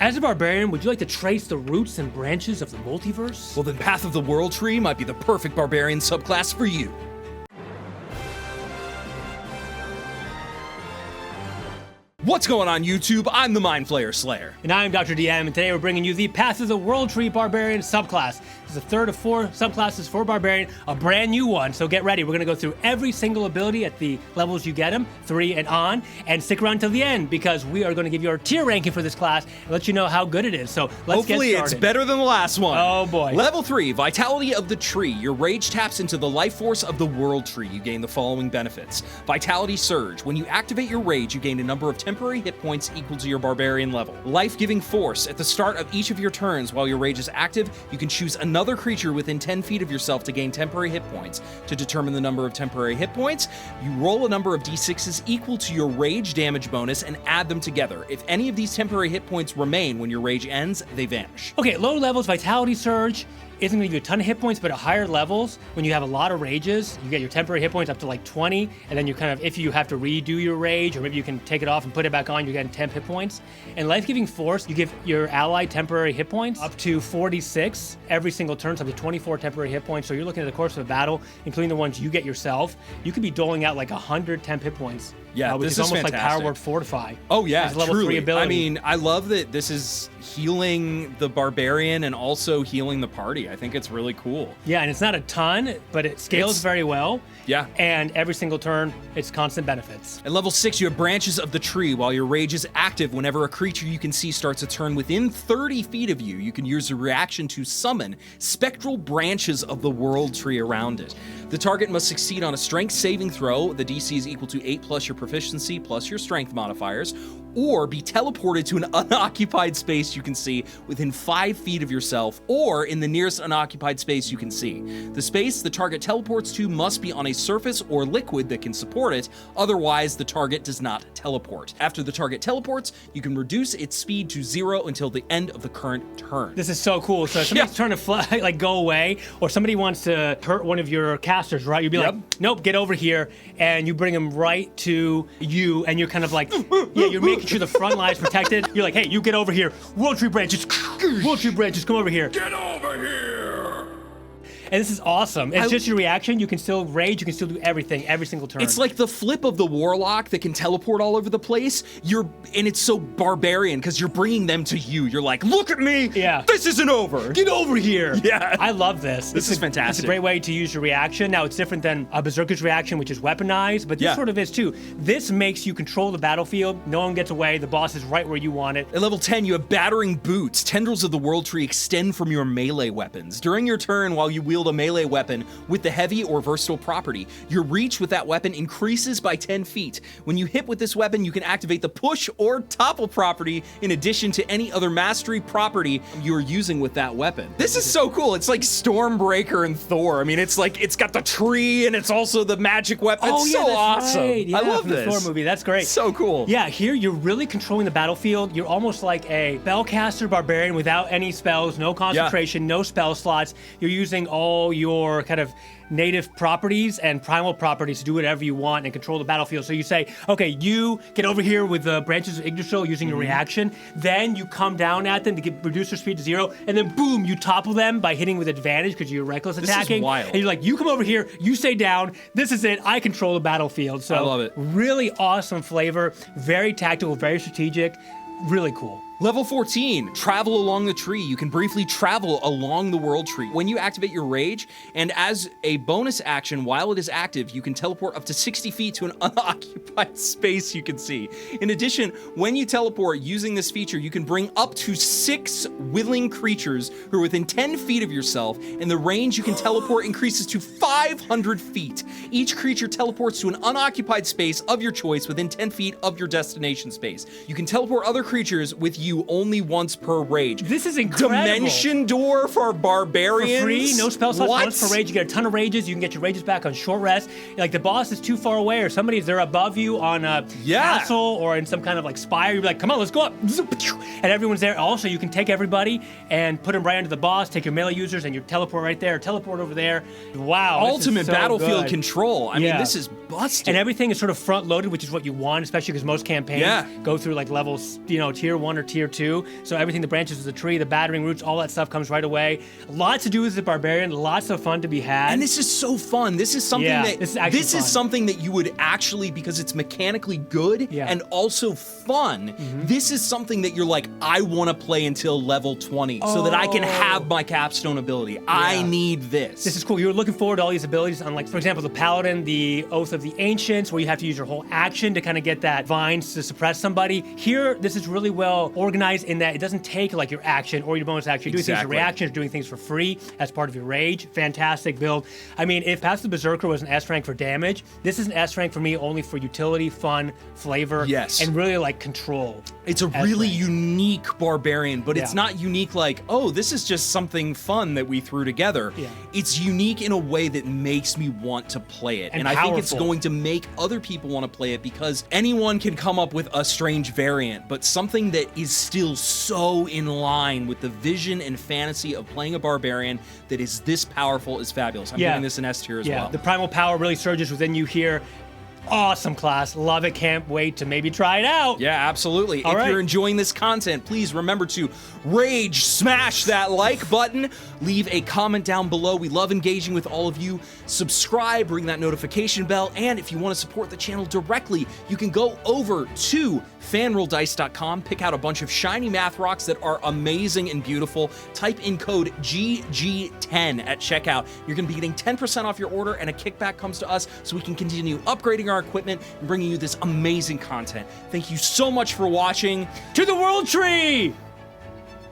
As a barbarian, would you like to trace the roots and branches of the multiverse? Well, then Path of the World Tree might be the perfect barbarian subclass for you. What's going on, YouTube? I'm the Mind Flayer Slayer. And I'm Dr. DM, and today we're bringing you the Path of the World Tree Barbarian subclass. This is the third of 4 subclasses for Barbarian, a brand new one, so get ready. We're going to go through every single ability at the levels you get them, 3 and on, and stick around till the end, because we are going to give you our tier ranking for this class and let you know how good it is. So let's get started. Hopefully it's better than the last one. Oh boy. Level 3, Vitality of the Tree. Your rage taps into the life force of the World Tree. You gain the following benefits. Vitality Surge. When you activate your rage, you gain a number of temporary hit points equal to your barbarian level. Life-giving Force. At the start of each of your turns while your rage is active, you can choose another creature within 10 feet of yourself to gain temporary hit points. To determine the number of temporary hit points, you roll a number of d6s equal to your rage damage bonus and add them together. If any of these temporary hit points remain when your rage ends, they vanish. Okay, at lower levels, Vitality Surge isn't going to give you a ton of hit points, but at higher levels, when you have a lot of rages, you get your temporary hit points up to like 20, and then you kind of, if you have to redo your rage, or maybe you can take it off and put it back on, you're getting 10 hit points. And Life-Giving Force, you give your ally temporary hit points up to 46 every single turn, so up to 24 temporary hit points. So you're looking at the course of a battle, including the ones you get yourself. You could be doling out like 100 temp hit points. Yeah, which this is is almost fantastic. like Power Word Fortify. Oh yeah, as level truly. 3 ability. I mean, I love that this is healing the barbarian and also healing the party. I think it's really cool. Yeah, and it's not a ton, but it scales very well. Yeah. And every single turn, it's constant benefits. At level 6, you have Branches of the Tree. While your rage is active, whenever a creature you can see starts a turn within 30 feet of you, you can use a reaction to summon spectral branches of the World Tree around it. The target must succeed on a strength saving throw. The DC is equal to 8 plus your proficiency plus your strength modifiers, or be teleported to an unoccupied space you can see within 5 feet of yourself, or in the nearest unoccupied space you can see. The space the target teleports to must be on a surface or liquid that can support it, otherwise the target does not teleport. After the target teleports, you can reduce its speed to 0 until the end of the current turn. This is so cool. So if somebody's trying to fly, like go away, or somebody wants to hurt one of your casters, right? You'd be like, nope, get over here, and you bring them right to you, and you're kind of like, yeah, you're making sure the front line is protected. You're like, hey, you get over here. World Tree branches, World Tree branches, come over here. Get over here! And this is awesome. It's just your reaction. You can still rage. You can still do everything every single turn. It's like the flip of the warlock that can teleport all over the place. And it's so barbarian because you're bringing them to you. You're like, look at me. Yeah. This isn't over. Get over here. Yeah. I love this. This is fantastic. It's a great way to use your reaction. Now, it's different than a Berserker's reaction, which is weaponized, but this sort of is too. This makes you control the battlefield. No one gets away. The boss is right where you want it. At level 10, you have Battering Boots. Tendrils of the World Tree extend from your melee weapons. During your turn, while you wield a melee weapon with the heavy or versatile property, your reach with that weapon increases by 10 feet. When you hit with this weapon, you can activate the push or topple property in addition to any other mastery property you're using with that weapon. This is so cool. It's like Stormbreaker and Thor. I mean, it's like, it's got the tree and it's also the magic weapon. It's so awesome. Right. Yeah, I love this. The Thor movie. That's great. So cool. Yeah, here you're really controlling the battlefield. You're almost like a spellcaster barbarian without any spells, no concentration, no spell slots. You're using all your kind of native properties and primal properties to do whatever you want and control the battlefield. So you say, okay, you get over here with the Branches of Yggdrasil using your reaction, then you come down at them to reduce their speed to 0, and then boom, you topple them by hitting with advantage because you're reckless attacking. This is wild. And you're like, you come over here, you stay down, this is it, I control the battlefield. So I love it. Really awesome flavor, very tactical, very strategic, really cool. Level 14, Travel Along the Tree. You can briefly travel along the World Tree. When you activate your rage, and as a bonus action while it is active, you can teleport up to 60 feet to an unoccupied space you can see. In addition, when you teleport using this feature, you can bring up to 6 willing creatures who are within 10 feet of yourself, and the range you can teleport increases to 500 feet. Each creature teleports to an unoccupied space of your choice within 10 feet of your destination space. You can teleport other creatures with you only once per rage. This is incredible. Dimension door for barbarians. For free, no spell slots, What? once per rage. You get a ton of rages. You can get your rages back on short rest. Like the boss is too far away, or somebody's there above you on a castle or in some kind of like spire. You're like, come on, let's go up. And everyone's there. Also, you can take everybody and put them right under the boss, take your melee users and you teleport right there, teleport over there. Wow. Ultimate so battlefield good. control. I mean, this is busted. And everything is sort of front loaded, which is what you want, especially because most campaigns go through like levels, you know, tier 1 or tier here too. So everything, the branches of the tree, the battering roots, all that stuff comes right away. Lots to do with the barbarian, lots of fun to be had. And this is so fun. This is something that this is something that you would actually, because it's mechanically good and also fun. This is something that you're like, I want to play until level 20 so that I can have my capstone ability. I need this. This is cool. You're looking forward to all these abilities on, like, for example, the Paladin, the Oath of the Ancients, where you have to use your whole action to kind of get that vines to suppress somebody. Here, this is really well organized in that it doesn't take like your action or your bonus action. You're doing things for reactions, doing things for free as part of your rage. Fantastic build. I mean, if Path of the Berserker was an S rank for damage, this is an S rank for me only for utility, fun, flavor, and really like control. It's a really unique barbarian, but it's not unique like, oh, this is just something fun that we threw together. It's unique in a way that makes me want to play it. And I think it's going to make other people want to play it, because anyone can come up with a strange variant, but something that is still so in line with the vision and fantasy of playing a barbarian that is this powerful is fabulous. I'm giving this an S tier as well. The primal power really surges within you here. Awesome class. Love it. Can't wait to maybe try it out. Yeah, absolutely. If you're enjoying this content, please remember to rage smash that like button. Leave a comment down below. We love engaging with all of you. Subscribe, ring that notification bell, and if you want to support the channel directly, you can go over to fanrolldice.com, pick out a bunch of shiny math rocks that are amazing and beautiful. Type in code GG10 at checkout. You're going to be getting 10% off your order, and a kickback comes to us so we can continue upgrading our equipment and bringing you this amazing content. Thank you so much for watching. To the World Tree!